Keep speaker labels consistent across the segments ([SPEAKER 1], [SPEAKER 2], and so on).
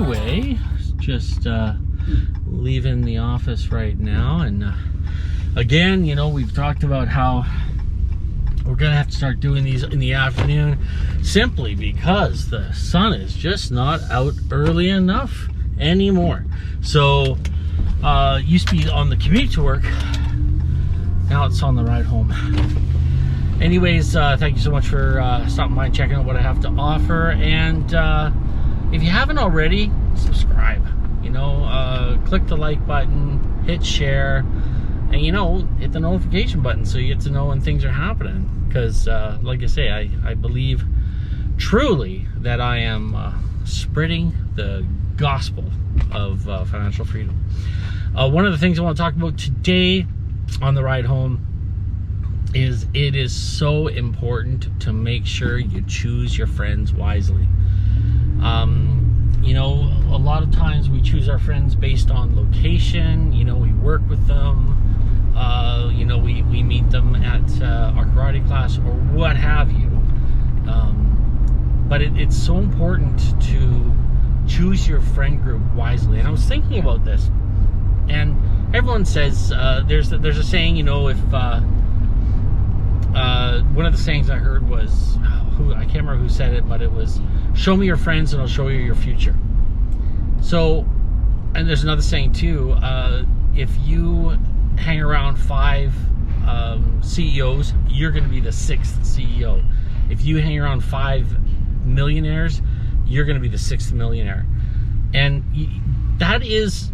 [SPEAKER 1] Freeway. Just leaving the office right now, and again, you know, we've talked about how we're gonna have to start doing these in the afternoon simply because the sun is just not out early enough anymore. So used to be on the commute to work, now it's on the ride home. Anyways, thank you so much for stopping by and checking out what I have to offer. And if you haven't already, subscribe. You know, click the like button, hit share, and you know, hit the notification button so you get to know when things are happening. Because, like I say, I believe truly that I am spreading the gospel of financial freedom. One of the things I want to talk about today on the ride home is it is so important to make sure you choose your friends wisely. You know, a lot of times we choose our friends based on location. You know, we work with them, you know, we meet them at our karate class or what have you. But it's so important to choose your friend group wisely. And I was thinking about this, and everyone says there's a saying, you know, if one of the sayings I heard was, I can't remember who said it, but it was, show me your friends and I'll show you your future. So, and there's another saying too, if you hang around 5 CEOs, you're going to be the 6th CEO. If you hang around 5 millionaires, you're going to be the 6th millionaire. And that is,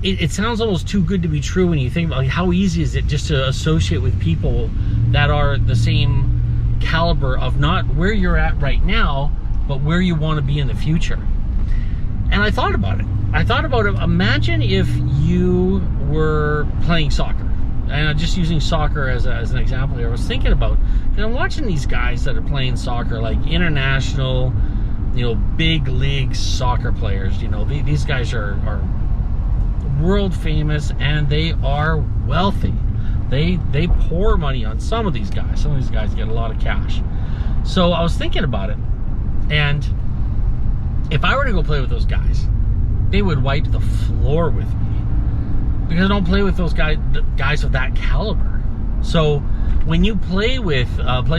[SPEAKER 1] it sounds almost too good to be true when you think about, like, how easy is it just to associate with people that are the same caliber of not where you're at right now, but where you want to be in the future. And I thought about it. Imagine if you were playing soccer. And I'm just using soccer as an example here. I was thinking about, you know, watching these guys that are playing soccer, like international, you know, big league soccer players. You know, these guys are world famous and they are wealthy. They pour money on some of these guys. Some of these guys get a lot of cash. So I was thinking about it, and if I were to go play with those guys, they would wipe the floor with me, because I don't play with those guys of that caliber. So when you play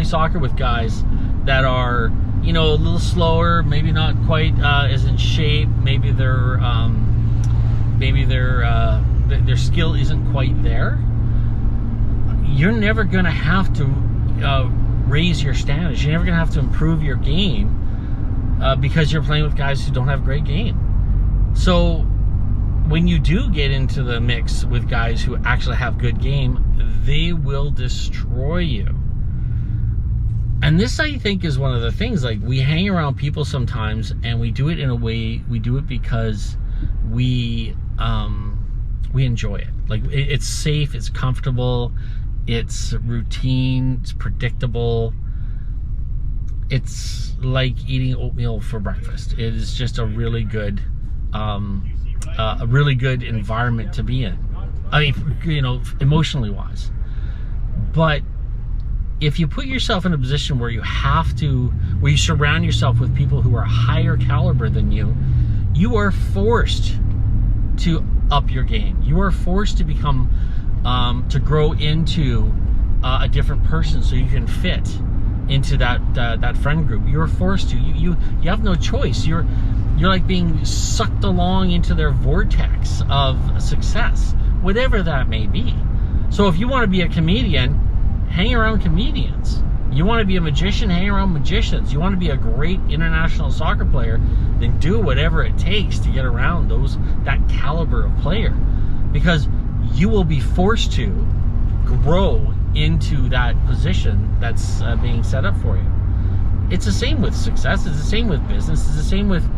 [SPEAKER 1] soccer with guys that are, you know, a little slower, maybe not quite as in shape, maybe their skill isn't quite there, you're never going to have to raise your standards. You're never going to have to improve your game because you're playing with guys who don't have great game. So when you do get into the mix with guys who actually have good game, they will destroy you. And this, I think, is one of the things. Like, we hang around people sometimes, and we do it in a way, we do it because we enjoy it. Like, it's safe, it's comfortable, it's routine, it's predictable. It's like eating oatmeal for breakfast. It is just a really good environment to be in. I mean, you know, emotionally wise. But if you put yourself in a position where you surround yourself with people who are higher caliber than you, you are forced to up your game. You are forced to become, to grow into a different person so you can fit into that friend group. You're forced to. You have no choice. You're like being sucked along into their vortex of success, whatever that may be. So if you want to be a comedian, hang around comedians. You want to be a magician, hang around magicians. You want to be a great international soccer player, then do whatever it takes to get around that caliber of player, because you will be forced to grow into that position that's being set up for you. It's the same with success. It's the same with business. It's the same with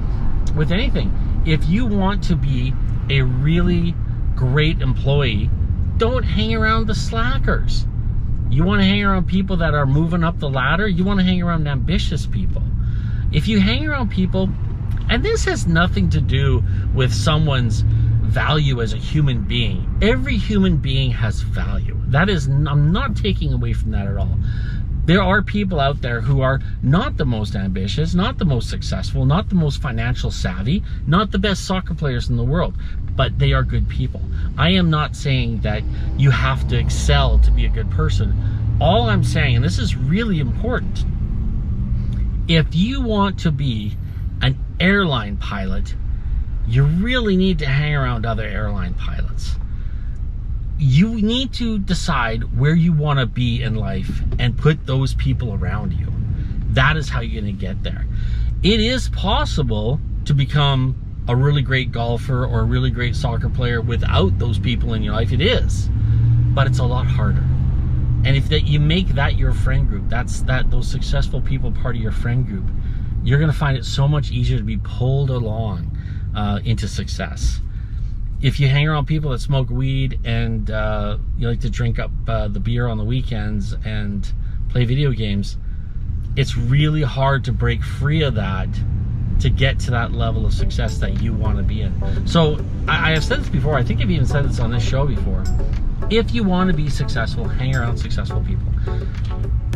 [SPEAKER 1] anything. If you want to be a really great employee, don't hang around the slackers. You want to hang around people that are moving up the ladder. You want to hang around ambitious people. If you hang around people, and this has nothing to do with someone's value as a human being. Every human being has value. That is, I'm not taking away from that at all. There are people out there who are not the most ambitious, not the most successful, not the most financial savvy, not the best soccer players in the world, but they are good people. I am not saying that you have to excel to be a good person. All I'm saying, and this is really important, if you want to be an airline pilot, you really need to hang around other airline pilots. You need to decide where you want to be in life and put those people around you. That is how you're going to get there. It is possible to become a really great golfer or a really great soccer player without those people in your life. It is, but it's a lot harder. And if you make that your friend group, those successful people part of your friend group, you're going to find it so much easier to be pulled along into success. If you hang around people that smoke weed and you like to drink up the beer on the weekends and play video games, it's really hard to break free of that to get to that level of success that you want to be in. So I have said this before, I think I've even said this on this show before. If you want to be successful, hang around successful people.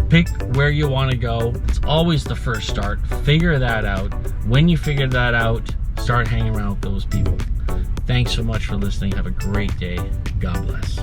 [SPEAKER 1] Pick where you want to go. It's always the first start. Figure that out. When you figure that out, start hanging around with those people. Thanks so much for listening. Have a great day. God bless.